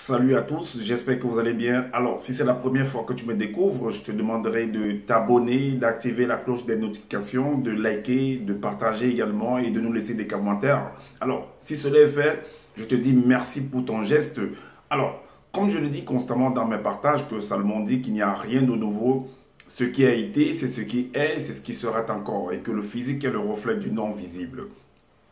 Salut à tous, j'espère que vous allez bien. Alors, si c'est la première fois que tu me découvres, je te demanderai de t'abonner, d'activer la cloche des notifications, de liker, de partager également et de nous laisser des commentaires. Alors, si cela est fait, je te dis merci pour ton geste. Alors, comme je le dis constamment dans mes partages, que Salomon dit qu'il n'y a rien de nouveau. Ce qui a été, c'est ce qui est, c'est ce qui sera encore. Et que le physique est le reflet du non visible.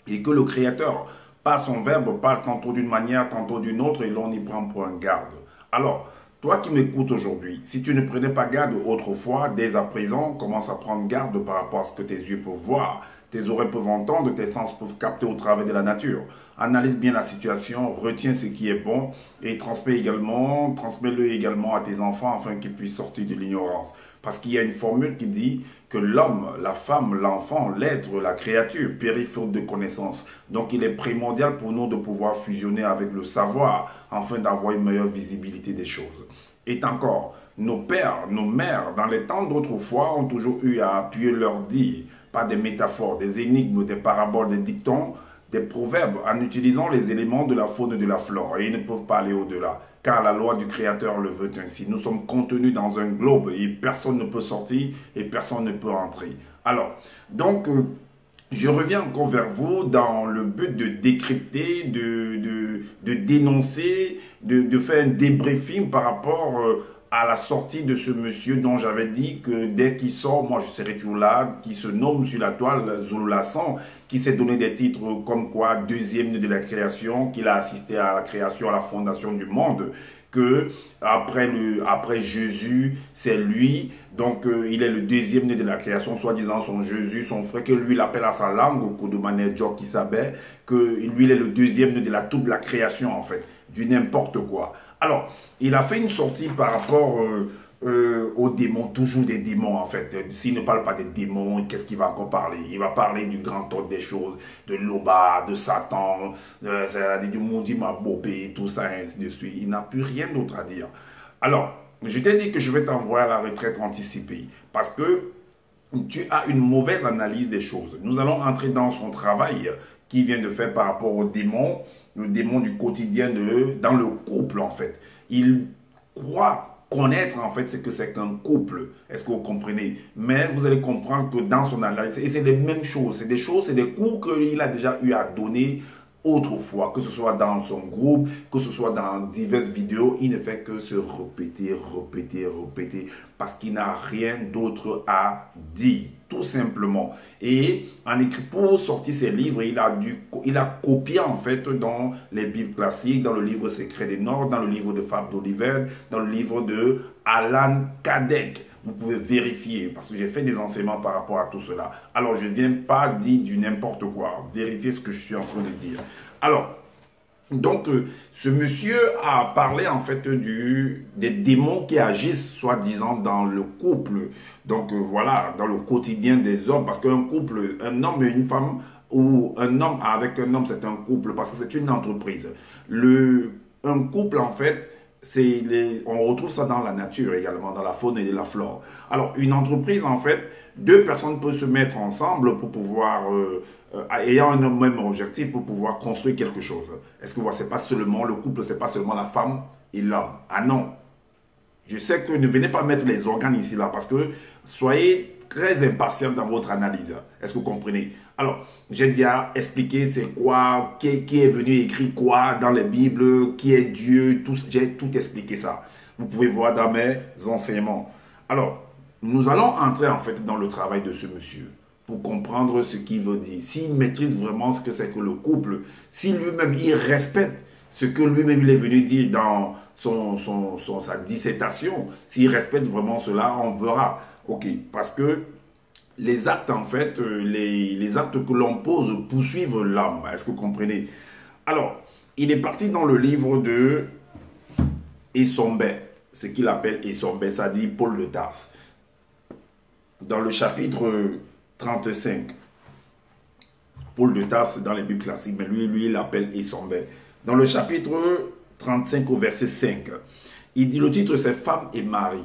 Et que le Créateur, par son verbe, parle tantôt d'une manière, tantôt d'une autre, et l'on y prend pour un garde. Alors, toi qui m'écoutes aujourd'hui, si tu ne prenais pas garde autrefois, dès à présent, commence à prendre garde par rapport à ce que tes yeux peuvent voir, tes oreilles peuvent entendre, tes sens peuvent capter au travers de la nature. Analyse bien la situation, retiens ce qui est bon et transmets-le également à tes enfants afin qu'ils puissent sortir de l'ignorance. Parce qu'il y a une formule qui dit que l'homme, la femme, l'enfant, l'être, la créature périt faute de connaissance. Donc il est primordial pour nous de pouvoir fusionner avec le savoir afin d'avoir une meilleure visibilité des choses. Et encore, nos pères, nos mères, dans les temps d'autrefois, ont toujours eu à appuyer leur dire par des métaphores, des énigmes, des paraboles, des dictons, des proverbes en utilisant les éléments de la faune et de la flore. Et ils ne peuvent pas aller au-delà, car la loi du Créateur le veut ainsi. Nous sommes contenus dans un globe et personne ne peut sortir et personne ne peut entrer. Alors, donc, je reviens encore vers vous dans le but de décrypter, de dénoncer, de faire un débriefing par rapport à la sortie de ce monsieur dont j'avais dit que dès qu'il sort, moi je serai toujours là, qui se nomme sur la toile Zulu Lasson, qui s'est donné des titres comme quoi deuxième de la création, qu'il a assisté à la création, à la fondation du monde, que après Jésus, c'est lui, donc il est le deuxième de la création, soi-disant son Jésus, son frère, que lui l'appelle à sa langue, Kodomane Djok qui savait, que lui il est le deuxième de toute la création en fait, du n'importe quoi. Alors, il a fait une sortie par rapport aux démons, toujours des démons en fait. S'il ne parle pas des démons, qu'est-ce qu'il va encore parler? Il va parler du grand ordre des choses, de Loba, de Satan, du Mondi Mabobé, tout ça, ainsi de suite. Il n'a plus rien d'autre à dire. Alors, je t'ai dit que je vais t'envoyer à la retraite anticipée parce que tu as une mauvaise analyse des choses. Nous allons entrer dans son travail qu'il vient de faire par rapport aux démons, le démon du quotidien dans le couple en fait. Il croit connaître en fait ce que c'est qu'un couple. Est-ce que vous comprenez? Mais vous allez comprendre que dans son analyse, et c'est les mêmes choses, c'est des cours qu'il a déjà eu à donner autrefois, que ce soit dans son groupe, que ce soit dans diverses vidéos, il ne fait que se répéter, parce qu'il n'a rien d'autre à dire, tout simplement. Et en écrit pour sortir ses livres, il a copié en fait dans les Bibles classiques, dans le livre Secret des Nords, dans le livre de Fab d'Olivet, dans le livre de Alan Kardec. Vous pouvez vérifier, parce que j'ai fait des enseignements par rapport à tout cela. Alors, je ne viens pas dire du n'importe quoi. Vérifiez ce que je suis en train de dire. Alors, donc, ce monsieur a parlé en fait des démons qui agissent, soi-disant, dans le couple. Donc, voilà, dans le quotidien des hommes. Parce qu'un couple, un homme et une femme, ou un homme avec un homme, c'est un couple, parce que c'est une entreprise. Un couple, en fait, on retrouve ça dans la nature également, dans la faune et la flore. Alors, une entreprise, en fait, deux personnes peuvent se mettre ensemble pour pouvoir, ayant un même objectif, pour pouvoir construire quelque chose. Est-ce que vous voyez, c'est pas seulement le couple, c'est pas seulement la femme et l'homme. Ah non. Je sais que ne venez pas mettre les organes ici, là, parce que soyez très impartial dans votre analyse. Est-ce que vous comprenez? Alors, j'ai déjà expliqué c'est quoi, qui est venu écrire quoi dans les Bibles, qui est Dieu, j'ai tout expliqué ça. Vous pouvez voir dans mes enseignements. Alors, nous allons entrer en fait dans le travail de ce monsieur pour comprendre ce qu'il veut dire. S'il maîtrise vraiment ce que c'est que le couple, si lui-même il respecte ce que lui-même il est venu dire dans sa dissertation, s'il respecte vraiment cela, on verra. Ok, parce que les actes, en fait, les actes que l'on pose poursuivent l'âme. Est-ce que vous comprenez? Alors, il est parti dans le livre de Essombe, ce qu'il appelle Essombe, ça dit Paul de Tarse. Dans le chapitre 35, Paul de Tarse dans les Bibles classiques, mais lui il l'appelle Essombe. Dans le chapitre 35 au verset 5, il dit, le titre c'est Femme et Mari.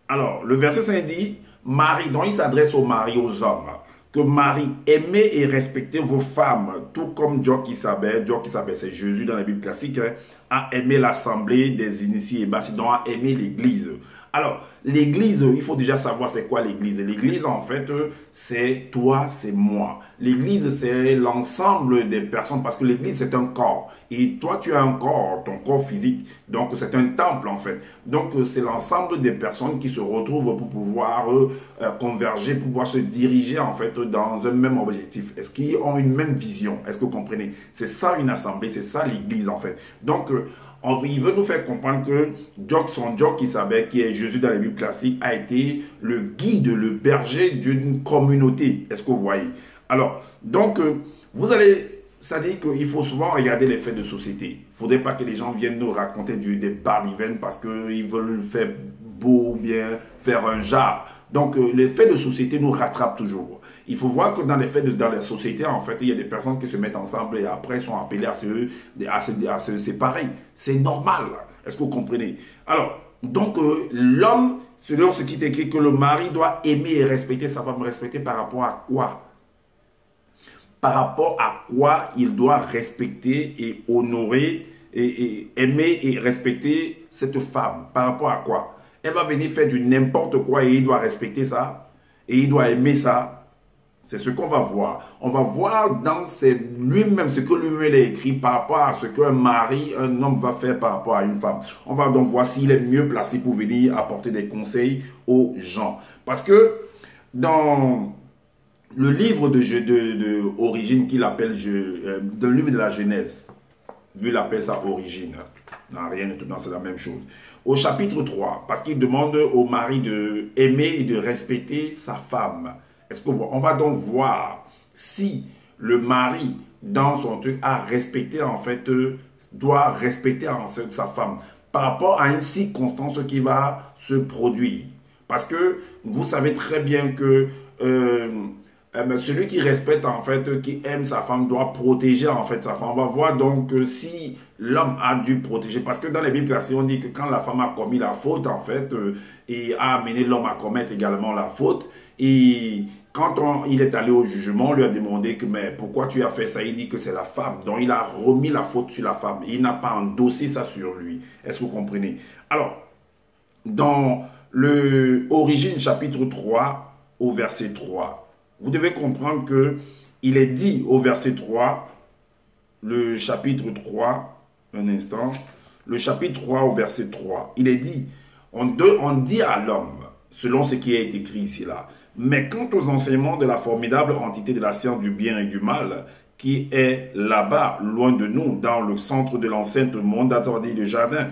Alors, le verset 5 dit, Marie, donc il s'adresse aux maris, aux hommes. que Marie, aimez et respectez vos femmes, tout comme Jock Isabelle, c'est Jésus dans la Bible classique, hein, a aimé l'assemblée des initiés, donc a aimé l'église. Alors, l'église, il faut déjà savoir c'est quoi l'église. L'église, en fait, c'est toi, c'est moi. L'église, c'est l'ensemble des personnes, parce que l'église, c'est un corps. Et toi, tu as un corps, ton corps physique. Donc, c'est un temple, en fait. Donc, c'est l'ensemble des personnes qui se retrouvent pour pouvoir converger, pour pouvoir se diriger, en fait, dans un même objectif. Est-ce qu'ils ont une même vision? Est-ce que vous comprenez? C'est ça une assemblée, c'est ça l'église, en fait. Donc, il veut nous faire comprendre que Jock Isabelle, qui est Jésus dans la Bible classique, a été le guide, le berger d'une communauté. Est-ce que vous voyez? Alors, donc, vous allez, ça dit qu'il faut souvent regarder les faits de société. Il ne faudrait pas que les gens viennent nous raconter des balivernes parce qu'ils veulent faire beau ou bien faire un jar. Donc, les faits de société nous rattrapent toujours. Il faut voir que dans les faits dans la société, en fait, il y a des personnes qui se mettent ensemble et après sont appelées à se séparer. C'est normal. Est-ce que vous comprenez? Alors, donc, l'homme, selon ce qui est écrit, que le mari doit aimer et respecter sa femme. Respecter par rapport à quoi? Par rapport à quoi il doit respecter et honorer et aimer et respecter cette femme? Par rapport à quoi? Elle va venir faire du n'importe quoi et il doit respecter ça. Et il doit aimer ça. C'est ce qu'on va voir. On va voir dans lui-même ce que lui-même a écrit par rapport à ce qu'un mari, un homme va faire par rapport à une femme. On va donc voir s'il est mieux placé pour venir apporter des conseils aux gens. Parce que dans le livre de Origine qu'il appelle, dans le livre de la Genèse, lui il appelle ça Origine. Non, rien de tout, c'est la même chose. Au chapitre 3, parce qu'il demande au mari d'aimer et de respecter sa femme. Est-ce qu'on va donc voir si le mari, dans son truc, a respecté, en fait, doit respecter en fait sa femme par rapport à une circonstance qui va se produire. Parce que vous savez très bien que celui qui respecte, en fait, qui aime sa femme, doit protéger, en fait, sa femme. On va voir donc si l'homme a dû protéger. Parce que dans les Bibles classiques, on dit que quand la femme a commis la faute, en fait, et a amené l'homme à commettre également la faute, et quand il est allé au jugement, on lui a demandé que, mais pourquoi tu as fait ça? Il dit que c'est la femme. Donc, il a remis la faute sur la femme. Il n'a pas endossé ça sur lui. Est-ce que vous comprenez? Alors, dans l'Origine chapitre 3 au verset 3, vous devez comprendre que il est dit au verset 3, le chapitre 3, un instant, le chapitre 3 au verset 3, il est dit, on dit à l'homme, selon ce qui est écrit ici là, mais quant aux enseignements de la formidable entité de la science du bien et du mal, qui est là-bas, loin de nous, dans le centre de l'enceinte monde attendri de jardin,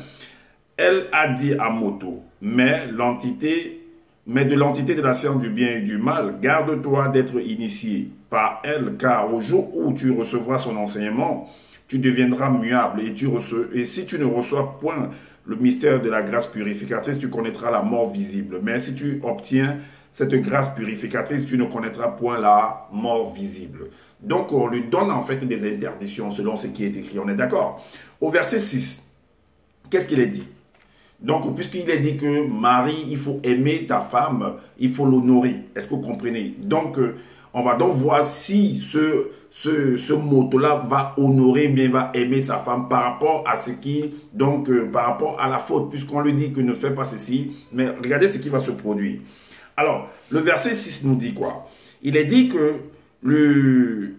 elle a dit à Moto, mais de l'entité de la science du bien et du mal, garde-toi d'être initié par elle, car au jour où tu recevras son enseignement, tu deviendras muable et si tu ne reçois point le mystère de la grâce purificatrice, tu connaîtras la mort visible. Mais si tu obtiens cette grâce purificatrice, tu ne connaîtras point la mort visible. Donc, on lui donne en fait des interdictions selon ce qui est écrit. On est d'accord? Au verset 6, qu'est-ce qu'il est dit? Donc, puisqu'il est dit que Marie, il faut aimer ta femme, il faut l'honorer. Est-ce que vous comprenez? Donc, on va donc voir si ce mot-là va honorer, bien va aimer sa femme par rapport à ce qui, donc par rapport à la faute, puisqu'on lui dit que ne fais pas ceci, mais regardez ce qui va se produire. Alors, le verset 6 nous dit quoi? Il est dit que le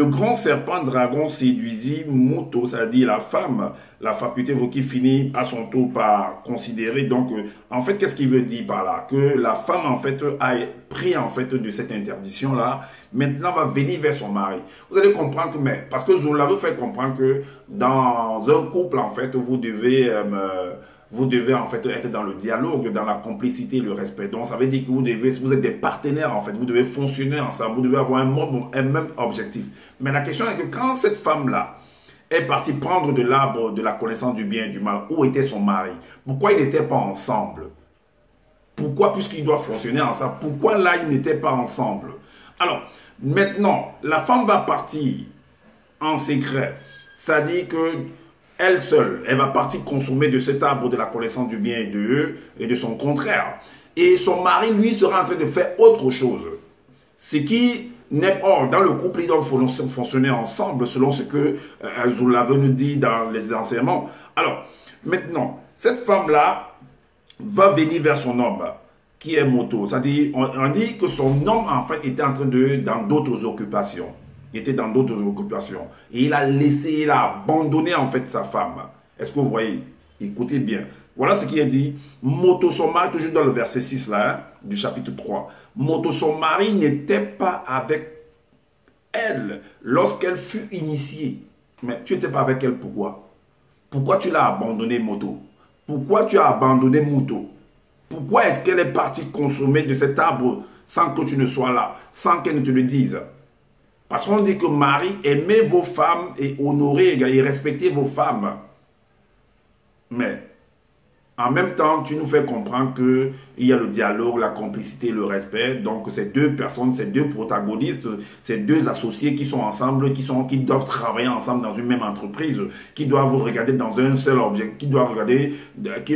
grand serpent dragon séduisit Moto, c'est-à-dire la femme, la faculté qui finit à son tour par considérer. Donc, en fait, qu'est-ce qu'il veut dire par là? Que la femme, en fait, a pris, en fait, de cette interdiction-là, maintenant va venir vers son mari. Vous allez comprendre que, mais, parce que Zola veut faire comprendre que dans un couple, en fait, vous devez en fait être dans le dialogue, dans la complicité, le respect. Donc ça veut dire que vous êtes des partenaires en fait, vous devez fonctionner ensemble, vous devez avoir un même objectif. Mais la question est que quand cette femme-là est partie prendre de l'arbre de la connaissance du bien et du mal, où était son mari? Pourquoi ils n'étaient pas ensemble? Pourquoi, puisqu'ils doivent fonctionner ensemble, pourquoi là ils n'étaient pas ensemble? Alors, maintenant, la femme va partir en secret. Ça dit que elle seule, elle va partir consommer de cet arbre de la connaissance du bien et de son contraire. Et son mari, lui, sera en train de faire autre chose. Ce qui n'est pas dans le couple, ils doivent fonctionner ensemble selon ce que Zola veut nous dire dans les enseignements. Alors, maintenant, cette femme-là va venir vers son homme qui est moto. C'est-à-dire, on dit que son homme, en fait, était en train dans d'autres occupations. Il était dans d'autres occupations. Et il a laissé, il a abandonné, en fait, sa femme. Est-ce que vous voyez? Écoutez bien. Voilà ce qui est dit. Moto, son mari, toujours dans le verset 6 là, hein, du chapitre 3. Moto, son mari n'était pas avec elle lorsqu'elle fut initiée. Mais tu n'étais pas avec elle, pourquoi? Pourquoi tu l'as abandonné, Moto? Pourquoi tu as abandonné Moto? Pourquoi est-ce qu'elle est partie consommer de cet arbre sans que tu ne sois là, sans qu'elle ne te le dise? Parce qu'on dit que Marie, aimez vos femmes et honorez et respectez vos femmes. Mais en même temps, tu nous fais comprendre qu'il y a le dialogue, la complicité, le respect. Donc, ces deux personnes, ces deux protagonistes, ces deux associés qui sont ensemble, qui doivent travailler ensemble dans une même entreprise, qui doivent regarder dans un seul objectif, qui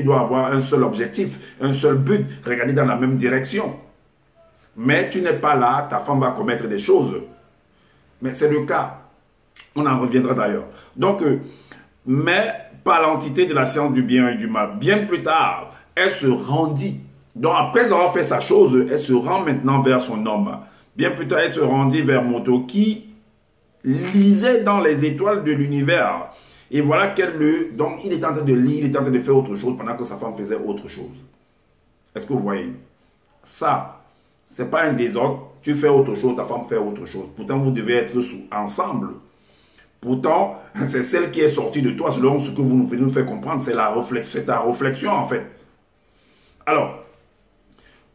doivent avoir un seul objectif, un seul but, regarder dans la même direction. Mais tu n'es pas là, ta femme va commettre des choses. Mais c'est le cas. On en reviendra d'ailleurs. Donc, mais par l'entité de la science du bien et du mal. Bien plus tard, elle se rendit. Donc après avoir fait sa chose, elle se rend maintenant vers son homme. Bien plus tard, elle se rendit vers Moto qui lisait dans les étoiles de l'univers. Et voilà donc il est en train de lire, il est en train de faire autre chose pendant que sa femme faisait autre chose. Est-ce que vous voyez? Ça, c'est pas un désordre. Tu fais autre chose, ta femme fait autre chose. Pourtant, vous devez être ensemble. Pourtant, c'est celle qui est sortie de toi, selon ce que vous nous venez nous faire comprendre. C'est ta réflexion, en fait. Alors,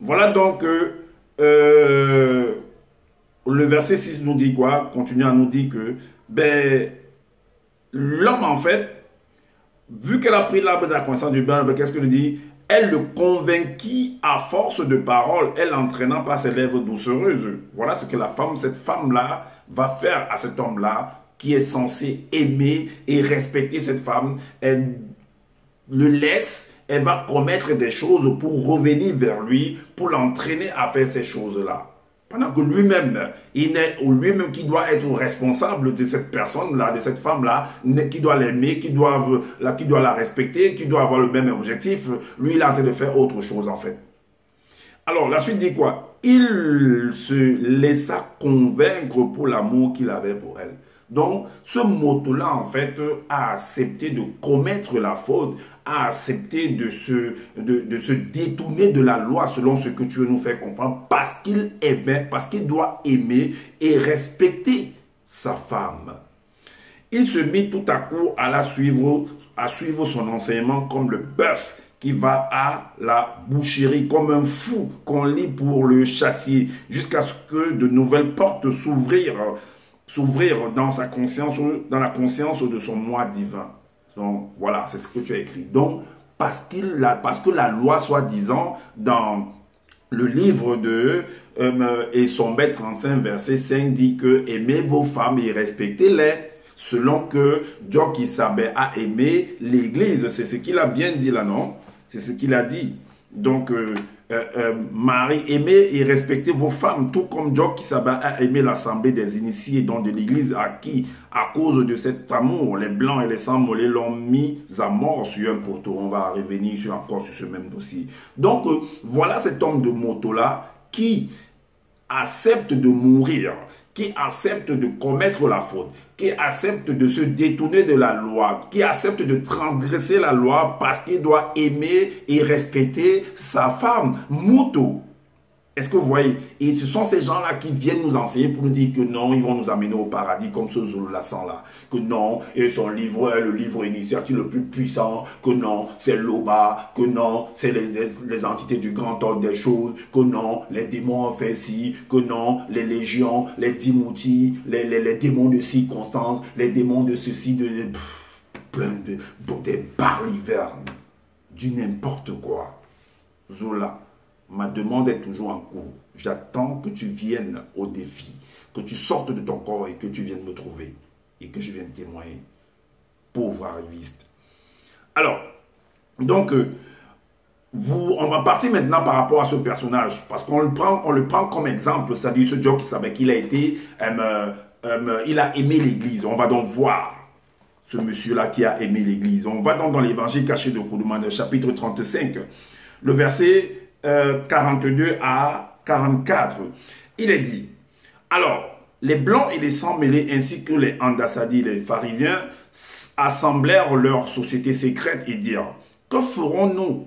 voilà donc le verset 6 nous dit quoi? Continue à nous dire que l'homme, en fait, vu qu'elle a pris l'arbre de la connaissance du bien, qu'est-ce qu'elle dit? Elle le convainquit à force de paroles, elle l'entraînant par ses lèvres doucereuses. Voilà ce que cette femme-là, va faire à cet homme-là, qui est censé aimer et respecter cette femme. Elle le laisse, elle va commettre des choses pour revenir vers lui, pour l'entraîner à faire ces choses-là. Pendant que lui-même, il est lui-même qui doit être responsable de cette personne-là, de cette femme-là, qui doit l'aimer, qui doit la respecter, qui doit avoir le même objectif. Lui, il est en train de faire autre chose, en fait. Alors, la suite dit quoi? Il se laissa convaincre pour l'amour qu'il avait pour elle. Donc, ce moto-là, en fait, a accepté de commettre la faute, a accepté de se détourner de la loi selon ce que tu veux nous faire comprendre, parce qu'il aimait, parce qu'il doit aimer et respecter sa femme. Il se mit tout à coup à suivre son enseignement comme le bœuf qui va à la boucherie, comme un fou qu'on lit pour le châtier, jusqu'à ce que de nouvelles portes s'ouvrir dans sa conscience, dans la conscience de son moi divin. Donc, voilà, c'est ce que tu as écrit. Donc, parce que la loi, soi-disant, dans le livre de et son maître 35, verset 5, dit que aimez vos femmes et respectez-les, selon que Dieu qui savait a aimé l'Église. C'est ce qu'il a bien dit là, non? C'est ce qu'il a dit. Donc, Marie, aimez et respectez vos femmes, tout comme Dieu qui a aimé l'assemblée des initiés, donc de l'église, à qui, à cause de cet amour, les blancs et les sans mollets l'ont mis à mort sur un poteau. On va revenir encore sur ce même dossier. Donc, voilà cet homme de moto-là qui accepte de mourir, qui accepte de commettre la faute, qui accepte de se détourner de la loi, qui accepte de transgresser la loi parce qu'il doit aimer et respecter sa femme. Moto. Est-ce que vous voyez? Et ce sont ces gens-là qui viennent nous enseigner pour nous dire que non, ils vont nous amener au paradis comme ce Zulu-Lassan-là. Que non, et son livre est le livre initiatique le plus puissant. Que non, c'est l'Oba. Que non, c'est les entités du grand ordre des choses. Que non, les démons ont fait ci. Que non, les légions, les dimoutis, les démons de circonstance, les démons de ceci, plein des balivernes, du n'importe quoi. Zola. Ma demande est toujours en cours. J'attends que tu viennes au défi, que tu sortes de ton corps et que tu viennes me trouver et que je vienne témoigner. Pauvre arriviste. Alors, donc, on va partir maintenant par rapport à ce personnage, parce on le prend comme exemple, c'est-à-dire ce Joe qui savait qu'il a été, il a aimé l'église. On va donc voir ce monsieur-là qui a aimé l'église. On va donc dans l'évangile caché de Koudoumane, chapitre 35, le verset 42 à 44. Il est dit, alors, les blancs et les sans mêlés ainsi que les Andasadi, les pharisiens, assemblèrent leur société secrète et dirent, que ferons-nous?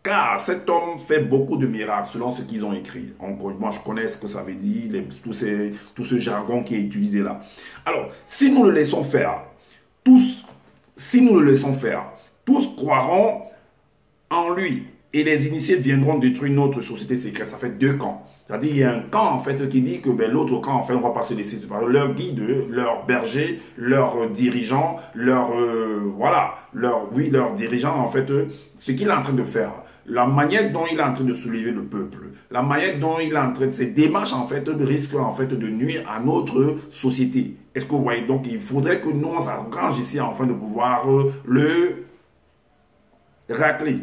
Car cet homme fait beaucoup de miracles, selon ce qu'ils ont écrit. Moi, je connais ce que ça veut dire, tout ce jargon qui est utilisé là. Alors, si nous le laissons faire, tous croiront en lui. Et les initiés viendront détruire notre société secrète. Ça fait deux camps. C'est-à-dire, il y a un camp, en fait, qui dit que l'autre camp, en fait, on ne va pas se laisser séparer. Leur guide, leur berger, leur dirigeant, leur dirigeant, en fait, ce qu'il est en train de faire, la manière dont il est en train de soulever le peuple, la manière dont il est en train de... Ces démarches, en fait, risquent, en fait, de nuire à notre société. Est-ce que vous voyez? Donc, il faudrait que nous, on s'arrange ici, afin de pouvoir le racler.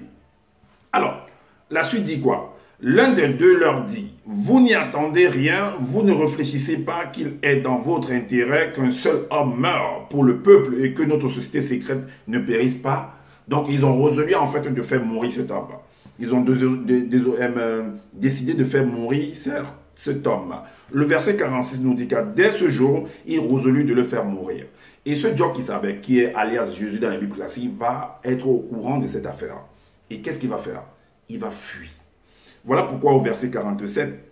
Alors, la suite dit quoi? L'un des deux leur dit, vous n'y attendez rien, vous ne réfléchissez pas qu'il est dans votre intérêt qu'un seul homme meure pour le peuple et que notre société secrète ne périsse pas. Donc, ils ont résolu en fait de faire mourir cet homme. Ils ont décidé de faire mourir cet homme. Le verset 46 nous dit que dès ce jour, il résolut de le faire mourir. Et ce Joe qui savait, qui est alias Jésus dans la Bible classique, va être au courant de cette affaire. Et qu'est-ce qu'il va faire? Il va fuir. Voilà pourquoi au verset 47,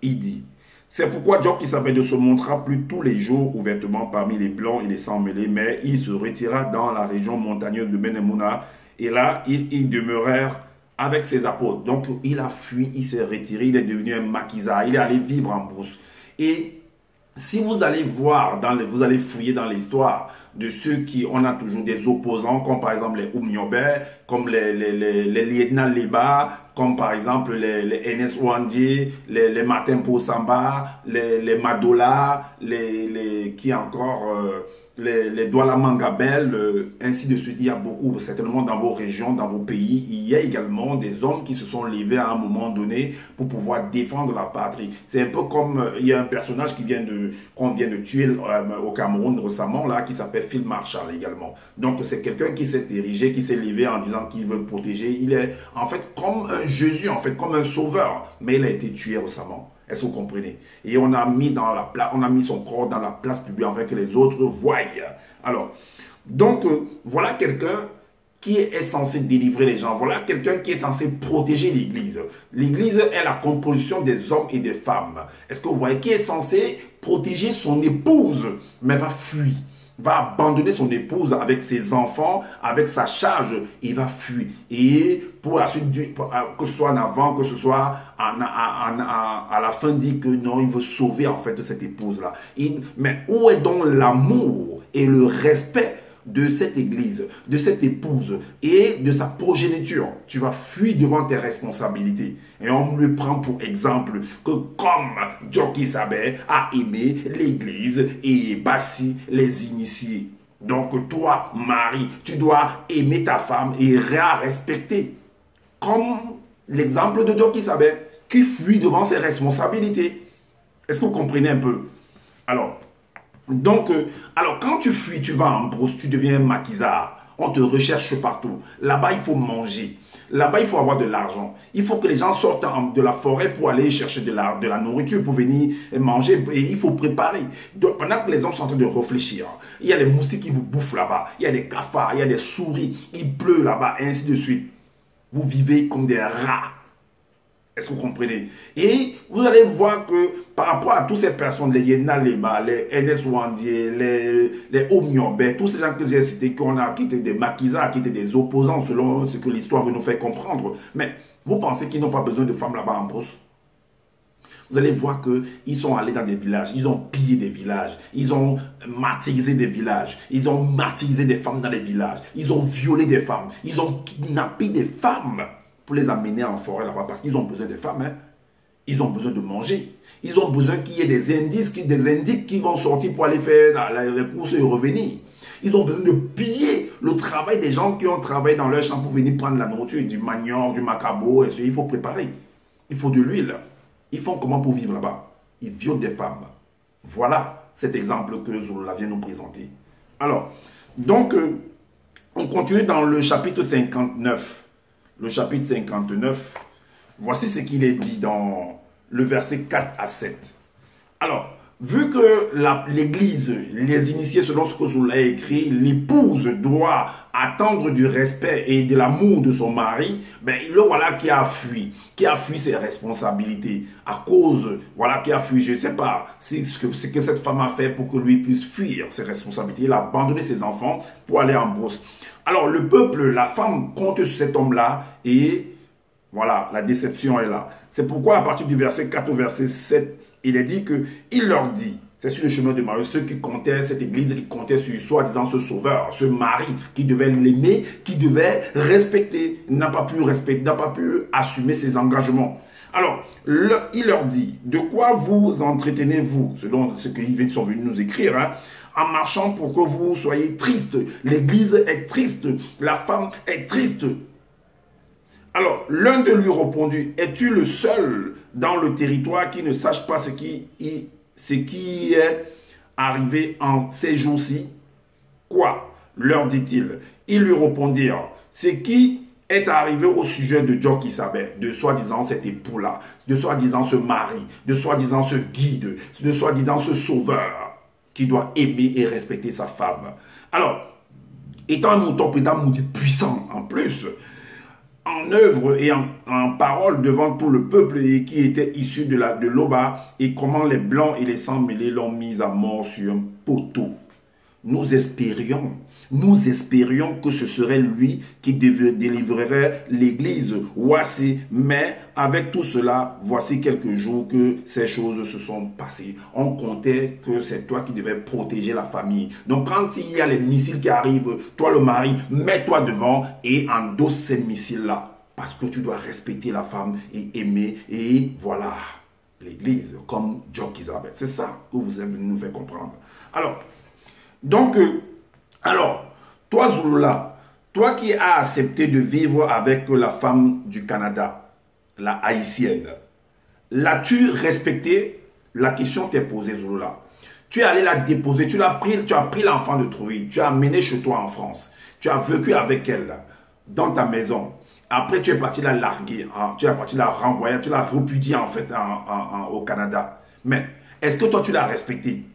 il dit, c'est pourquoi Joe qui savait ne se montra plus tous les jours ouvertement parmi les blancs et les sans mêlés, mais il se retira dans la région montagneuse de Benemouna, et là, ils demeurèrent avec ses apôtres. Donc, il a fui, il s'est retiré, il est devenu un maquisard, il est allé vivre en brousse. Et si vous allez voir, vous allez fouiller dans l'histoire de ceux qui, on a toujours des opposants, comme par exemple les Oumniobé, comme les Lieutenant Leba, comme par exemple les NS Ouandje, les Martin Poussamba, les Madola, qui encore, les Douala Mangabel, ainsi de suite. Il y a beaucoup, certainement dans vos régions, dans vos pays, il y a également des hommes qui se sont levés à un moment donné pour pouvoir défendre la patrie. C'est un peu comme, il y a un personnage qu'on vient de tuer au Cameroun récemment, là, qui s'appelle Phil Marshall également. Donc c'est quelqu'un qui s'est érigé, qui s'est levé en disant qu'il veut protéger. Il est en fait comme un Jésus, en fait, comme un sauveur, mais il a été tué récemment. Est-ce que vous comprenez? Et on a mis son corps dans la place publique afin que les autres voient. Alors, donc, voilà quelqu'un qui est censé délivrer les gens. Voilà quelqu'un qui est censé protéger l'Église. L'Église est la composition des hommes et des femmes. Est-ce que vous voyez? Qui est censé protéger son épouse, mais va fuir. Va abandonner son épouse avec ses enfants, avec sa charge, il va fuir. Et pour la suite, que ce soit en avant, que ce soit à la fin, dit que non, il veut sauver en fait cette épouse-là. Mais où est donc l'amour et le respect de cette église, de cette épouse et de sa progéniture? Tu vas fuir devant tes responsabilités. Et on me prend pour exemple que comme Joki Sabé a aimé l'église et Bassi les initiés. Donc toi, Marie, tu dois aimer ta femme et la respecter. Comme l'exemple de Joki Sabé qui fuit devant ses responsabilités. Est-ce que vous comprenez un peu? Alors, quand tu fuis, tu vas en brousse, tu deviens un maquisard. On te recherche partout. Là-bas, il faut manger. Là-bas, il faut avoir de l'argent. Il faut que les gens sortent de la forêt pour aller chercher de la nourriture, pour venir manger. Et il faut préparer. Donc, pendant que les hommes sont en train de réfléchir, il y a les moustiques qui vous bouffent là-bas. Il y a des cafards, il y a des souris. Il pleut là-bas, et ainsi de suite. Vous vivez comme des rats. Est-ce que vous comprenez? Et vous allez voir que par rapport à toutes ces personnes, les Yena Lema, les NS Ouandie, les Oumniobé, tous ces gens que j'ai cités, qui étaient des maquisards, qui étaient des opposants selon ce que l'histoire veut nous faire comprendre. Mais vous pensez qu'ils n'ont pas besoin de femmes là-bas en brousse? Vous allez voir qu'ils sont allés dans des villages, ils ont pillé des villages, ils ont martyrisé des villages, ils ont martyrisé des femmes dans les villages, ils ont violé des femmes, ils ont kidnappé des femmes pour les amener en forêt là-bas parce qu'ils ont besoin des femmes. Hein. Ils ont besoin de manger. Ils ont besoin qu'il y ait des indices qui vont sortir pour aller faire les courses et revenir. Ils ont besoin de piller le travail des gens qui ont travaillé dans leur champ pour venir prendre la nourriture, du manioc, du macabo, et il faut préparer. Il faut de l'huile. Ils font comment pour vivre là-bas? Ils violent des femmes. Voilà cet exemple que Zululla vient nous présenter. Alors, donc, on continue dans le chapitre 59. Le chapitre 59, voici ce qu'il est dit dans le verset 4 à 7. Alors, vu que l'Église, les initiés selon ce que Zululla a écrit, l'épouse doit attendre du respect et de l'amour de son mari, ben le voilà qui a fui ses responsabilités à cause, voilà qui a fui, je ne sais pas, c'est ce que cette femme a fait pour que lui puisse fuir ses responsabilités. Il a abandonné ses enfants pour aller en brousse. Alors le peuple, la femme compte sur cet homme-là et voilà, la déception est là. C'est pourquoi à partir du verset 4 au verset 7, il est dit que il leur dit, c'est sur le chemin de Marie, ceux qui comptaient, cette église qui comptait sur soi-disant ce sauveur, ce mari qui devait l'aimer, qui devait respecter, n'a pas pu respecter, n'a pas pu assumer ses engagements. Alors, il leur dit, de quoi vous entretenez-vous, selon ce qu'ils sont venus nous écrire, hein, en marchant pour que vous soyez tristes. L'église est triste, la femme est triste. Alors, l'un de lui répondit, es-tu le seul dans le territoire qui ne sache pas ce qui est arrivé en ces jours-ci? Quoi? Leur dit-il. Ils lui répondirent, ce qui est arrivé au sujet de Djokisabé, de soi-disant cet époux-là, de soi-disant ce mari, de soi-disant ce guide, de soi-disant ce sauveur qui doit aimer et respecter sa femme. Alors, étant un mouton puissant en plus, en œuvre et en parole devant tout le peuple et qui était issu de l'Oba, et comment les blancs et les sans mêlés l'ont mis à mort sur un poteau. Nous espérions que ce serait lui qui délivrerait l'église. Voici, mais avec tout cela, voici quelques jours que ces choses se sont passées. On comptait que c'est toi qui devais protéger la famille. Donc quand il y a les missiles qui arrivent, toi le mari, mets-toi devant et endosse ces missiles-là. Parce que tu dois respecter la femme et aimer. Et voilà, l'église comme Djokisabé. C'est ça que vous avez nous fait comprendre. Alors, donc, toi Zululla, toi qui as accepté de vivre avec la femme du Canada, la haïtienne, l'as-tu respecté? La question t'est posée, Zululla. Tu es allé la déposer, tu as pris l'enfant de Trouille, tu as amené chez toi en France, tu as vécu avec elle dans ta maison. Après, tu es parti la larguer, hein, tu es parti la renvoyer, tu l'as repudiée en fait au Canada. Mais est-ce que toi tu l'as respecté?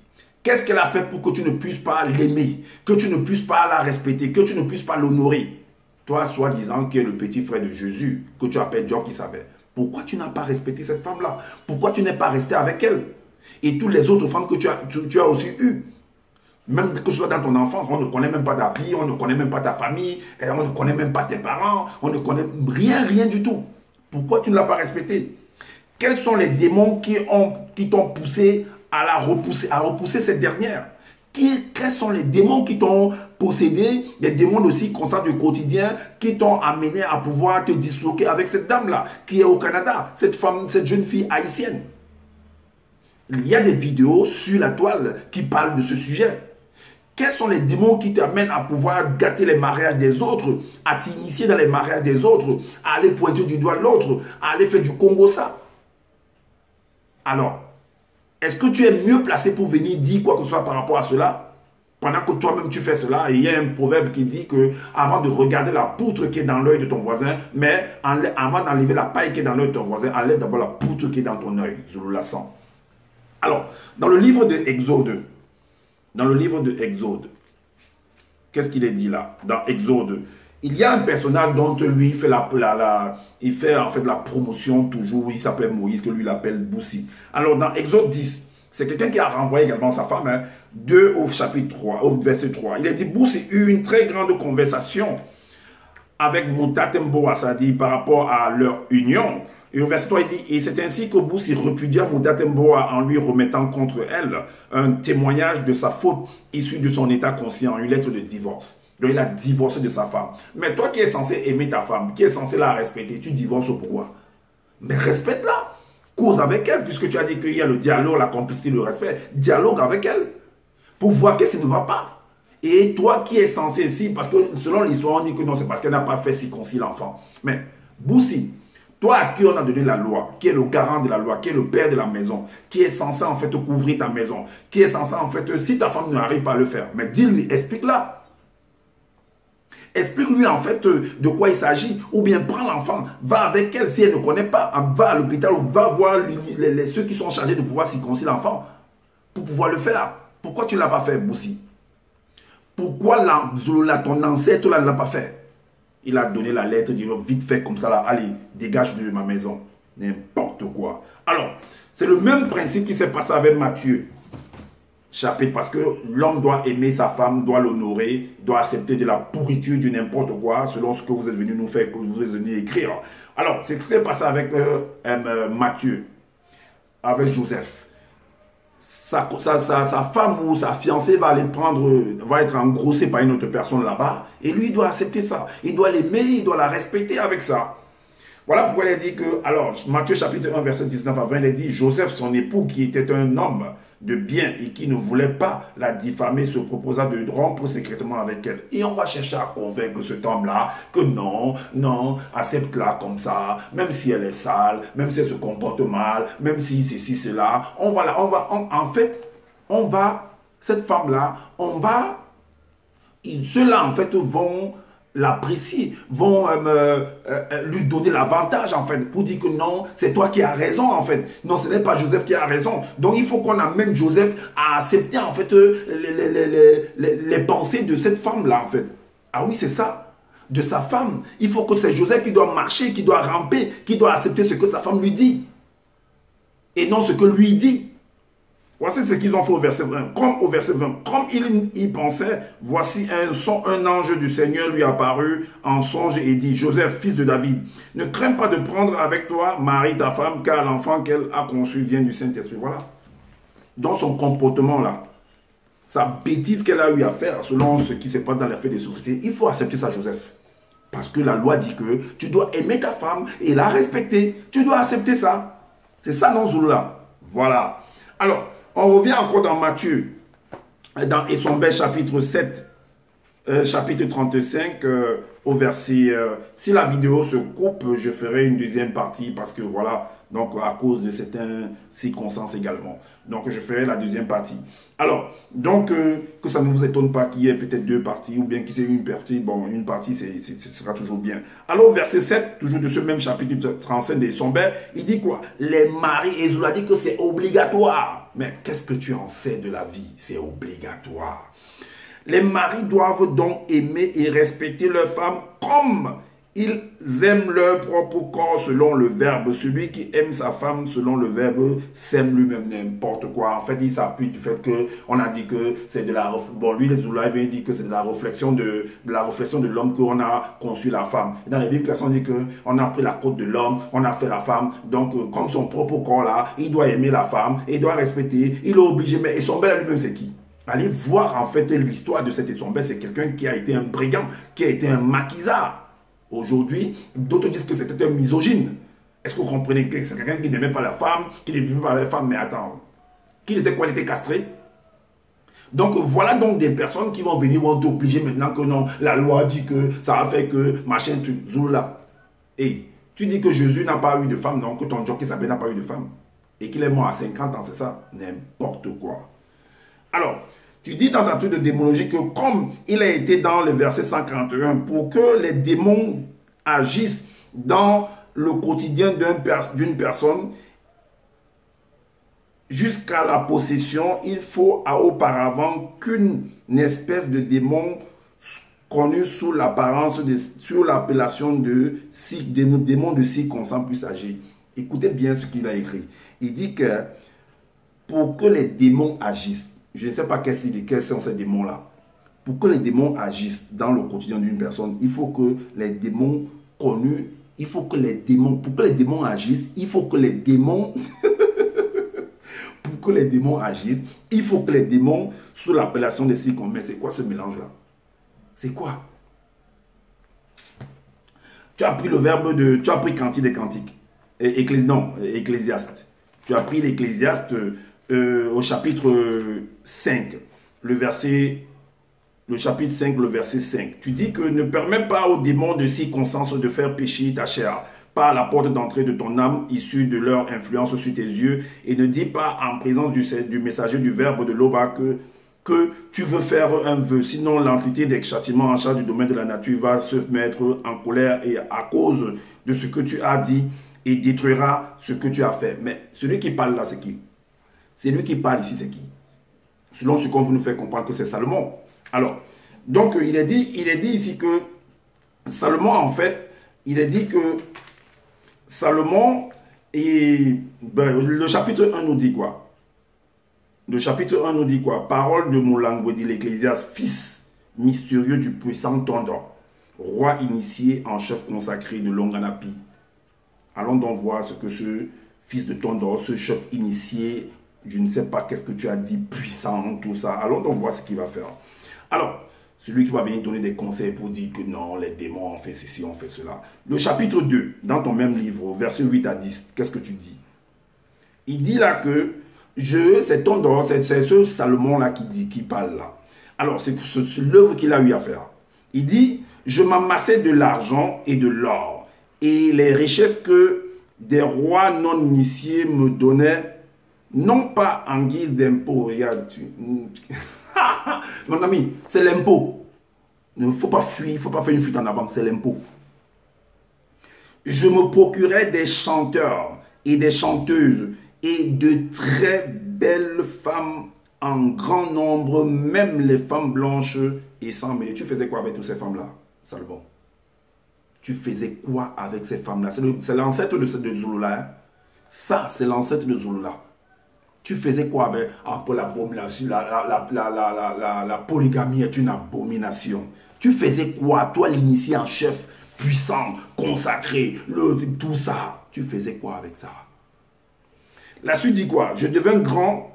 Qu'est-ce qu'elle a fait pour que tu ne puisses pas l'aimer, que tu ne puisses pas la respecter, que tu ne puisses pas l'honorer? Toi, soi-disant, qui est le petit frère de Jésus, que tu appelles Djokisabé, pourquoi tu n'as pas respecté cette femme-là? Pourquoi tu n'es pas resté avec elle? Et toutes les autres femmes que tu as aussi eues. Même que ce soit dans ton enfance, on ne connaît même pas ta vie, on ne connaît même pas ta famille, on ne connaît même pas tes parents, on ne connaît rien du tout. Pourquoi tu ne l'as pas respecté? Quels sont les démons qui t'ont poussé à repousser cette dernière? Quels sont les démons qui t'ont possédé, les démons de circonstances du quotidien qui t'ont amené à pouvoir te disloquer avec cette dame-là qui est au Canada, cette femme, cette jeune fille haïtienne? Il y a des vidéos sur la toile qui parlent de ce sujet. Quels sont les démons qui t'amènent à pouvoir gâter les mariages des autres, à t'initier dans les mariages des autres, à aller pointer du doigt l'autre, à aller faire du Congo-ça? Alors, est-ce que tu es mieux placé pour venir dire quoi que ce soit par rapport à cela? Pendant que toi-même tu fais cela, et il y a un proverbe qui dit que avant de regarder la poutre qui est dans l'œil de ton voisin, mais avant d'enlever la paille qui est dans l'œil de ton voisin, enlève d'abord la poutre qui est dans ton œil. Zululla sent. Alors, dans le livre de Exode, qu'est-ce qu'il est dit là? Dans Exode, il y a un personnage dont lui il fait en fait la promotion toujours, il s'appelle Moïse, que lui l'appelle Boussi. Alors dans Exode 10, c'est quelqu'un qui a renvoyé également sa femme, hein, 2 au chapitre 3, au verset 3. Il a dit, Boussi eut une très grande conversation avec Mouta-Tembo Assadi par rapport à leur union. Et au verset 3, il dit, et c'est ainsi que Boussi repudia Mouta-Temboa en lui remettant contre elle un témoignage de sa faute issu de son état conscient, une lettre de divorce. Donc il a divorcé de sa femme. Mais toi qui es censé aimer ta femme, qui es censé la respecter, tu divorces pourquoi? Mais respecte-la. Cause avec elle, puisque tu as dit qu'il y a le dialogue, la complicité, le respect. Dialogue avec elle. Pour voir qu'est-ce qui ne va pas. Et toi qui es censé ici, parce que selon l'histoire, on dit que non, c'est parce qu'elle n'a pas fait circoncis l'enfant. Mais, Boussi, toi à qui on a donné la loi, qui est le garant de la loi, qui est le père de la maison, qui est censé en fait couvrir ta maison, qui est censé en fait, si ta femme n'arrive pas à le faire, mais dis-lui, explique-la. Explique-lui en fait de quoi il s'agit. Ou bien prends l'enfant, va avec elle si elle ne connaît pas, va à l'hôpital ou va voir ceux qui sont chargés de pouvoir circoncire l'enfant pour pouvoir le faire. Pourquoi tu ne l'as pas fait, Boussi? Pourquoi ton ancêtre là ne l'a pas fait? Il a donné la lettre, dit vite fait comme ça là, allez, dégage de ma maison. N'importe quoi. Alors, c'est le même principe qui s'est passé avec Matthieu. Chapitre, parce que l'homme doit aimer sa femme, doit l'honorer, doit accepter de la pourriture, du n'importe quoi, selon ce que vous êtes venu nous faire, que vous êtes venu écrire. Alors, c'est ce qui s'est passé avec Matthieu, avec Joseph. Sa femme ou sa fiancée va aller prendre, va être engrossée par une autre personne là-bas, et lui, il doit accepter ça. Il doit l'aimer, il doit la respecter avec ça. Voilà pourquoi il a dit que, alors, Matthieu chapitre 1, verset 19 à 20, il a dit, Joseph, son époux, qui était un homme de bien et qui ne voulait pas la diffamer, se proposa de rompre secrètement avec elle. Et on va chercher à convaincre cet homme-là que non, non, accepte-la comme ça, même si elle est sale, même si elle se comporte mal, même si ceci, cela. Cette femme-là, ceux-là, en fait, vont l'apprécier, vont lui donner l'avantage en fait, pour dire que non, c'est toi qui as raison en fait. Non, ce n'est pas Joseph qui a raison. Donc il faut qu'on amène Joseph à accepter en fait les pensées de cette femme-là en fait. Ah oui, c'est ça. De sa femme. Il faut que c'est Joseph qui doit marcher, qui doit ramper, qui doit accepter ce que sa femme lui dit. Et non ce que lui dit. Voici ce qu'ils ont fait au verset 20. Comme au verset 20, comme il y pensait, voici un ange du Seigneur lui apparut en songe et dit, Joseph, fils de David, ne crains pas de prendre avec toi Marie, ta femme, car l'enfant qu'elle a conçu vient du Saint-Esprit. Voilà. Dans son comportement là, sa bêtise qu'elle a eu à faire, selon ce qui se passe dans l'affaire des sociétés, il faut accepter ça, Joseph. Parce que la loi dit que tu dois aimer ta femme et la respecter. Tu dois accepter ça. C'est ça, non, Zouloula. Voilà. Alors, on revient encore dans Matthieu, dans Essombel chapitre 7, chapitre 35, au verset... si la vidéo se coupe, je ferai une deuxième partie parce que voilà, donc à cause de certaines circonstances également. Donc je ferai la deuxième partie. Alors, donc que ça ne vous étonne pas qu'il y ait peut-être deux parties ou bien qu'il y ait une partie. Bon, une partie, ce sera toujours bien. Alors, verset 7, toujours de ce même chapitre 35 d'Essombel, il dit quoi? Les maris, et Zoula dit que c'est obligatoire. Mais qu'est-ce que tu en sais de la vie? C'est obligatoire. Les maris doivent donc aimer et respecter leurs femmes comme ils aiment leur propre corps selon le verbe. Celui qui aime sa femme selon le verbe s'aime lui-même, n'importe quoi. En fait, il s'appuie du fait qu'on a dit que c'est de la... Bon, lui, les Zoula, il dit que c'est de la réflexion de l'homme qu'on a conçu la femme. Et dans les Bibles, on dit qu'on a pris la côte de l'homme, on a fait la femme. Donc, comme son propre corps là, il doit aimer la femme, il doit respecter, il est obligé. Mais Essombel à lui-même, c'est qui? Allez voir en fait l'histoire de cet Essombel, c'est quelqu'un qui a été un brigand, qui a été un maquisard. Aujourd'hui, d'autres disent que c'était un misogyne. Est-ce que vous comprenez que c'est quelqu'un qui n'aimait pas la femme, qui ne vivait pas la femme, mais attends, qu'il était quoi? Il était castré. Donc voilà donc des personnes qui vont venir, vont t'obliger maintenant que non, la loi dit que ça a fait que machin, Zoula. Et tu dis que Jésus n'a pas eu de femme, non, que ton jockey s'appelle n'a pas eu de femme. Et qu'il est mort à 50 ans, c'est ça? N'importe quoi. Alors, tu dis dans ta truc de démonologie que comme il a été dans le verset 141, pour que les démons agissent dans le quotidien d'une personne, jusqu'à la possession, il faut auparavant qu'une espèce de démon connu sous l'appellation de démon de circonstance puisse agir. Écoutez bien ce qu'il a écrit. Il dit que pour que les démons agissent, je ne sais pas quels sont ces démons-là. Pour que les démons agissent dans le quotidien d'une personne, il faut que les démons connus, pour que les démons agissent, il faut que les démons, pour que les démons agissent, il faut que les démons, sous l'appellation de circonstance. Mais c'est quoi ce mélange-là? C'est quoi? Tu as pris le verbe tu as pris Cantique des Cantiques. Ecclésiaste. Tu as pris l'Ecclésiaste au chapitre 5, le verset le chapitre 5, le verset 5. Tu dis que ne permets pas aux démons de circonstances de faire pécher ta chair par la porte d'entrée de ton âme issue de leur influence sur tes yeux, et ne dis pas en présence du messager du verbe de l'Oba que tu veux faire un vœu. Sinon, l'entité des châtiments en charge du domaine de la nature va se mettre en colère et à cause de ce que tu as dit et détruira ce que tu as fait. Mais celui qui parle là, c'est qui? Celui qui parle ici, c'est qui? Selon ce qu'on veut nous faire comprendre que c'est Salomon. Alors, donc il est dit ici que Salomon, en fait, il est dit que Salomon, le chapitre 1 nous dit quoi? Le chapitre 1 nous dit quoi? Parole de mon langue, dit l'Ecclésiaste, fils mystérieux du puissant Tondor, roi initié en chef consacré de Longanapi. Allons donc voir ce que ce fils de Tondor, ce chef initié, je ne sais pas qu'est-ce que tu as dit, puissant, tout ça. Allons donc voir ce qu'il va faire. Alors, celui qui va venir donner des conseils pour dire que non, les démons ont fait ceci, ont fait cela. Le chapitre 2, dans ton même livre, versets 8 à 10, qu'est-ce que tu dis? Il dit là que c'est Tondor, c'est ce Salomon-là qui parle là. Alors, c'est l'œuvre qu'il a eu à faire. Il dit, je m'amassais de l'argent et de l'or, et les richesses que des rois non initiés me donnaient, non pas en guise d'impôt. Regarde, mon ami, c'est l'impôt. Il ne faut pas fuir, il ne faut pas faire une fuite en avant, c'est l'impôt. Je me procurais des chanteurs et des chanteuses et de très belles femmes en grand nombre, même les femmes blanches et sans mêler. Tu faisais quoi avec toutes ces femmes-là, Salomon? Tu faisais quoi avec ces femmes-là? C'est l'ancêtre de Zulula. Hein? Ça, c'est l'ancêtre de Zulula. Tu faisais quoi avec l'abomination? La polygamie est une abomination. Tu faisais quoi? Toi, l'initié en chef, puissant, consacré, tout ça. Tu faisais quoi avec ça? La suite dit quoi? Je devins grand,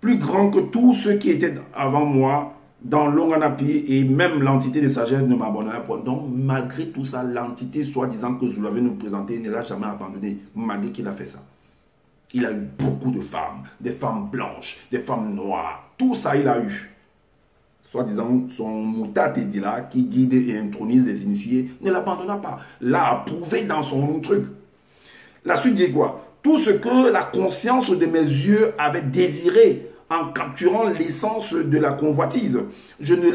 plus grand que tous ceux qui étaient avant moi dans Longanapi, et même l'entité de sagesse ne m'abandonna pas. Donc, malgré tout ça, l'entité soi-disant que Zulu avait nous présenté ne l'a jamais abandonné, malgré qu'il a fait ça. Il a eu beaucoup de femmes, des femmes blanches, des femmes noires. Tout ça, il a eu. Soi-disant, son Mouta Tedila, qui guide et intronise les initiés, ne l'abandonna pas. L'a approuvé dans son truc. La suite dit quoi? Tout ce que la conscience de mes yeux avait désiré en capturant l'essence de la convoitise, je ne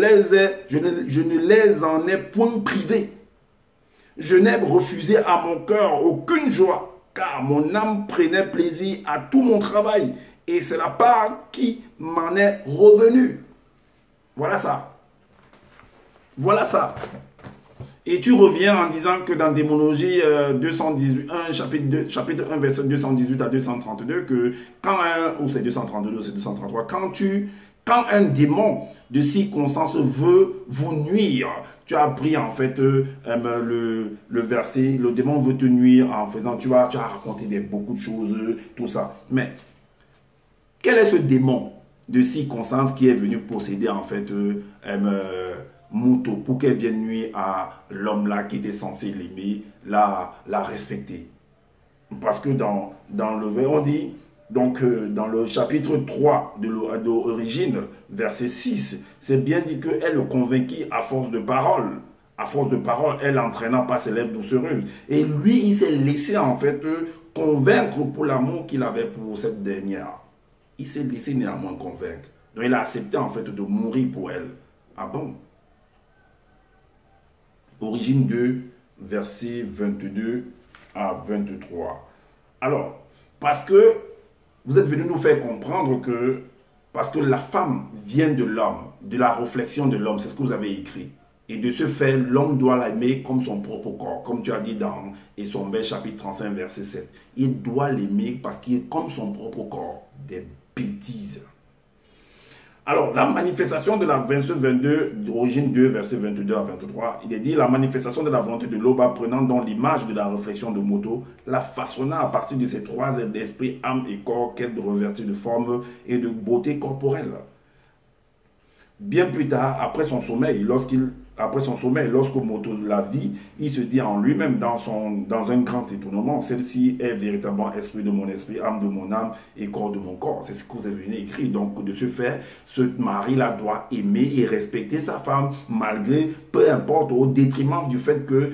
les en ai point privés. Je n'ai refusé à mon cœur aucune joie, car mon âme prenait plaisir à tout mon travail, et c'est la part qui m'en est revenue. Voilà ça. Voilà ça. Et tu reviens en disant que dans Démonologie 218, chapitre 1, verset 218 à 232, que quand ou c'est 232, c'est 233, quand un démon de circonstance veut vous nuire, tu as pris en fait le verset, le démon veut te nuire en faisant, tu as raconté beaucoup de choses, tout ça. Mais, quel est ce démon de circonstance qui est venu posséder en fait Mouto pour qu'elle vienne nuire à l'homme là qui était censé l'aimer, la respecter? Parce que dans le on dit, donc dans le chapitre 3 de l'origine, verset 6, c'est bien dit qu'elle le convainquit à force de parole. À force de parole, elle entraîna par ses lèvres doucereuses. Et lui, il s'est laissé en fait convaincre pour l'amour qu'il avait pour cette dernière. Il s'est laissé néanmoins convaincre. Donc il a accepté en fait de mourir pour elle. Ah bon? Origine 2, versets 22 à 23. Alors, parce que vous êtes venu nous faire comprendre que, parce que la femme vient de l'homme, de la réflexion de l'homme, c'est ce que vous avez écrit. Et de ce fait, l'homme doit l'aimer comme son propre corps, comme tu as dit dans Essombel chapitre 35, verset 7. Il doit l'aimer parce qu'il est comme son propre corps, des bêtises. Alors, la manifestation de la verset 22, d'origine 2, verset 22 à 23, il est dit, la manifestation de la volonté de l'Oba prenant dans l'image de la réflexion de Moto, la façonna à partir de ces trois êtres d'esprit, âme et corps, qu'elle revêtit de forme et de beauté corporelle. Bien plus tard, après son sommeil, lorsqu'il après son sommeil. Lorsque Moto la vit, il se dit en lui-même, dans un grand étonnement, celle-ci est véritablement esprit de mon esprit, âme de mon âme et corps de mon corps. C'est ce que vous avez venu écrire. Donc, de ce fait, ce mari-là doit aimer et respecter sa femme, malgré, peu importe, au détriment du fait que,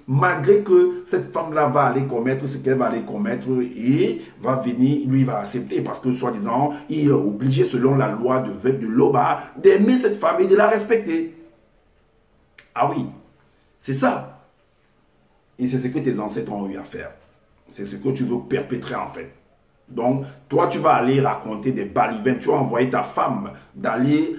malgré que cette femme-là va aller commettre ce qu'elle va aller commettre et va venir, lui va accepter parce que soi-disant, il est obligé selon la loi de l'Oba d'aimer cette femme et de la respecter. Ah oui, c'est ça. Et c'est ce que tes ancêtres ont eu à faire. C'est ce que tu veux perpétrer en fait. Donc, toi, tu vas aller raconter des balivins. Tu vas envoyer ta femme d'aller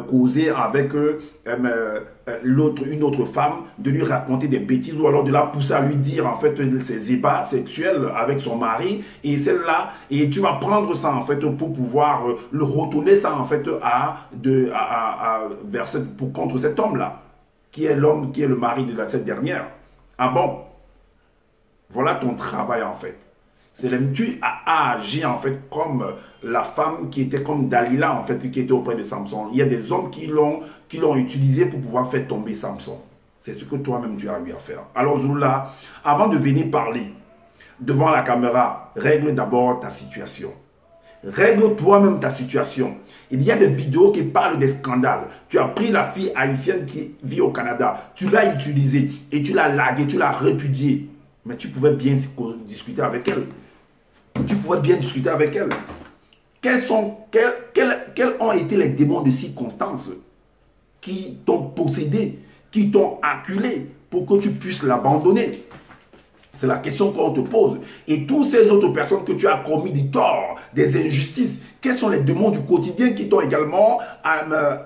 causer avec une autre femme, de lui raconter des bêtises ou alors de la pousser à lui dire en fait ses ébats sexuels avec son mari. Et celle-là, et tu vas prendre ça en fait pour pouvoir le retourner ça en fait contre cet homme-là, qui est l'homme, qui est le mari de cette dernière. Ah bon? Voilà ton travail en fait. Tu as agi en fait comme la femme qui était comme Dalila en fait, qui était auprès de Samson. Il y a des hommes qui l'ont utilisé pour pouvoir faire tomber Samson. C'est ce que toi-même tu as eu à faire. Alors Zoula, avant de venir parler devant la caméra, règle d'abord ta situation. Règle toi-même ta situation. Il y a des vidéos qui parlent des scandales. Tu as pris la fille haïtienne qui vit au Canada, tu l'as utilisée et tu l'as laguée, tu l'as répudiée. Mais tu pouvais bien discuter avec elle. Tu pouvais bien discuter avec elle. Quels ont été les démons de circonstance qui t'ont possédé, qui t'ont acculé pour que tu puisses l'abandonner? C'est la question qu'on te pose. Et toutes ces autres personnes que tu as commis des torts, des injustices, quels sont les démons du quotidien qui t'ont également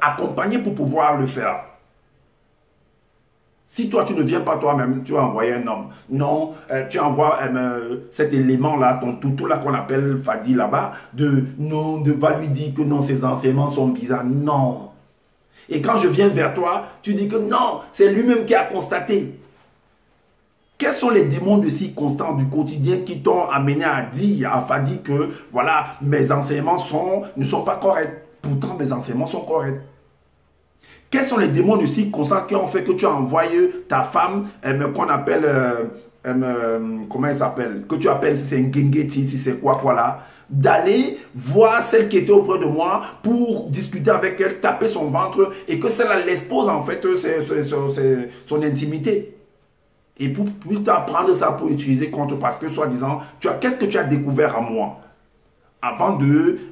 accompagné pour pouvoir le faire? Si toi, tu ne viens pas toi-même, tu vas envoyer un homme. Non, tu envoies cet élément-là, ton toutou là qu'on appelle Fadi là-bas, va lui dire que non, ses enseignements sont bizarres. Non. Et quand je viens vers toi, tu dis que non, c'est lui-même qui a constaté. Quels sont les démons de circonstance du quotidien qui t'ont amené à dire à Fadi que voilà, mes enseignements ne sont pas corrects. Pourtant, mes enseignements sont corrects. Quels sont les démons de circonstance qui ont fait que tu as envoyé ta femme, qu'on appelle, comment elle s'appelle, que tu appelles si c'est un Gengeti, si c'est quoi là, d'aller voir celle qui était auprès de moi pour discuter avec elle, taper son ventre et que cela l'expose en fait son intimité. Et pour t'apprendre ça pour utiliser contre, parce que soi-disant, qu'est-ce que tu as découvert à moi? Avant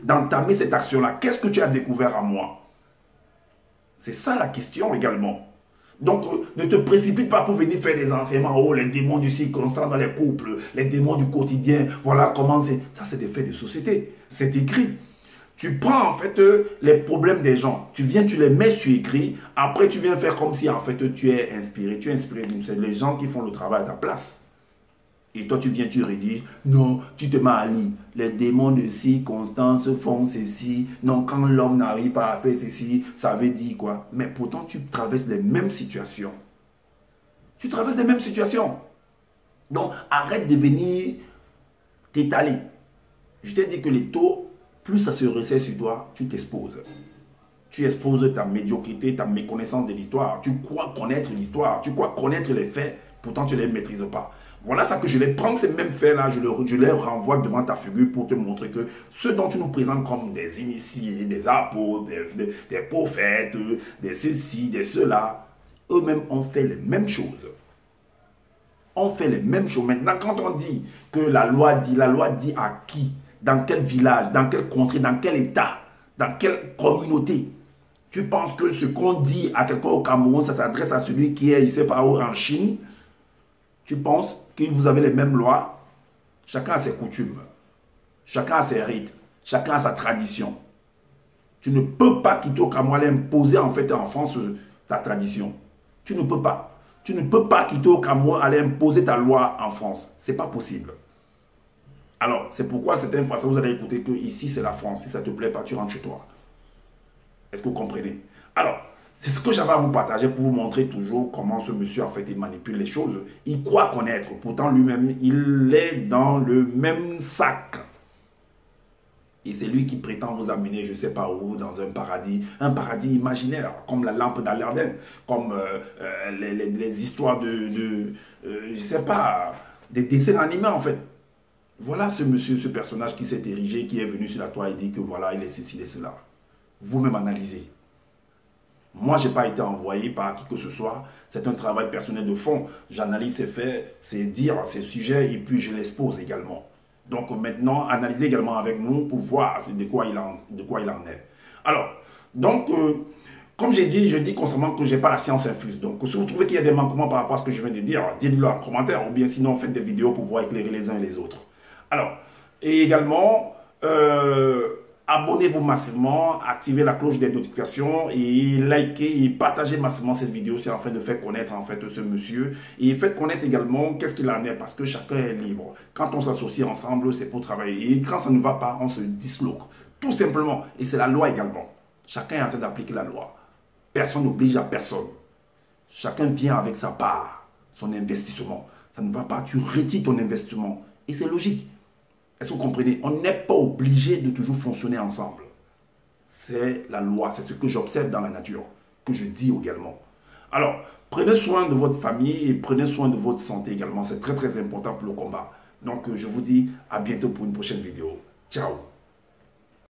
d'entamer cette action-là, qu'est-ce que tu as découvert à moi? C'est ça la question également. Donc, ne te précipite pas pour venir faire des enseignements. Oh, les démons du circonstance dans les couples, les démons du quotidien. Voilà comment c'est. Ça, c'est des faits de société. C'est écrit. Tu prends en fait les problèmes des gens. Tu viens, tu les mets sur écrit. Après, tu viens faire comme si en fait tu es inspiré. Tu es inspiré. C'est les gens qui font le travail à ta place. Et toi, tu viens, tu rédiges. Non, tu te mets à lire. Les démons de circonstance font ceci. Non, quand l'homme n'arrive pas à faire ceci, ça veut dire quoi? Mais pourtant, tu traverses les mêmes situations. Tu traverses les mêmes situations. Donc, arrête de venir t'étaler. Je t'ai dit que les taux, plus ça se resserre sur toi, tu t'exposes. Tu exposes ta médiocrité, ta méconnaissance de l'histoire. Tu crois connaître l'histoire. Tu crois connaître les faits. Pourtant, tu ne les maîtrises pas. Voilà ça que je vais prendre ces mêmes faits-là, je les renvoie devant ta figure pour te montrer que ceux dont tu nous présentes comme des initiés, des apôtres, des prophètes, des ceci, des cela, eux-mêmes ont fait les mêmes choses. On fait les mêmes choses. Maintenant, quand on dit que la loi dit à qui? Dans quel village? Dans quelle contrée? Dans quel état? Dans quelle communauté? Tu penses que ce qu'on dit à quelqu'un au Cameroun, ça s'adresse à celui qui est ici par où en Chine? Tu penses que vous avez les mêmes lois? Chacun a ses coutumes. Chacun a ses rites. Chacun a sa tradition. Tu ne peux pas quitter au Cameroun et imposer en fait en France ta tradition. Tu ne peux pas. Tu ne peux pas quitter au Cameroun aller imposer ta loi en France. Ce n'est pas possible. Alors, c'est pourquoi certaines fois, vous allez écouter que ici c'est la France. Si ça ne te plaît pas, tu rentres chez toi. Est-ce que vous comprenez? Alors, c'est ce que j'avais à vous partager pour vous montrer toujours comment ce monsieur en fait il manipule les choses. Il croit connaître, pourtant lui-même il est dans le même sac. Et c'est lui qui prétend vous amener, je ne sais pas où, dans un paradis imaginaire, comme la lampe d'Alerdin, comme les histoires je ne sais pas, des dessins animés en fait. Voilà ce monsieur, ce personnage qui s'est érigé, qui est venu sur la toile et dit que voilà, il est ceci, il est cela. Vous-même analysez. Moi, je n'ai pas été envoyé par qui que ce soit. C'est un travail personnel de fond. J'analyse ses faits, ses dires, ses sujets et puis je l'expose également. Donc maintenant, analysez également avec nous pour voir de quoi il en est. Alors, donc, comme j'ai dit, je dis constamment que je n'ai pas la science infuse. Donc, si vous trouvez qu'il y a des manquements par rapport à ce que je viens de dire, dites-le en commentaire ou bien sinon faites des vidéos pour pouvoir éclairer les uns et les autres. Alors, et également, abonnez-vous massivement, activez la cloche des notifications et likez et partagez massivement cette vidéo afin de faire connaître en fait ce monsieur et faites connaître également qu'est-ce qu'il en est parce que chacun est libre. Quand on s'associe ensemble, c'est pour travailler et quand ça ne va pas, on se disloque. Tout simplement. Et c'est la loi également. Chacun est en train d'appliquer la loi. Personne n'oblige à personne. Chacun vient avec sa part, son investissement. Ça ne va pas, tu retires ton investissement. Et c'est logique. Est-ce que vous comprenez? On n'est pas obligé de toujours fonctionner ensemble. C'est la loi, c'est ce que j'observe dans la nature, que je dis également. Alors, prenez soin de votre famille et prenez soin de votre santé également. C'est très très important pour le combat. Donc, je vous dis à bientôt pour une prochaine vidéo. Ciao!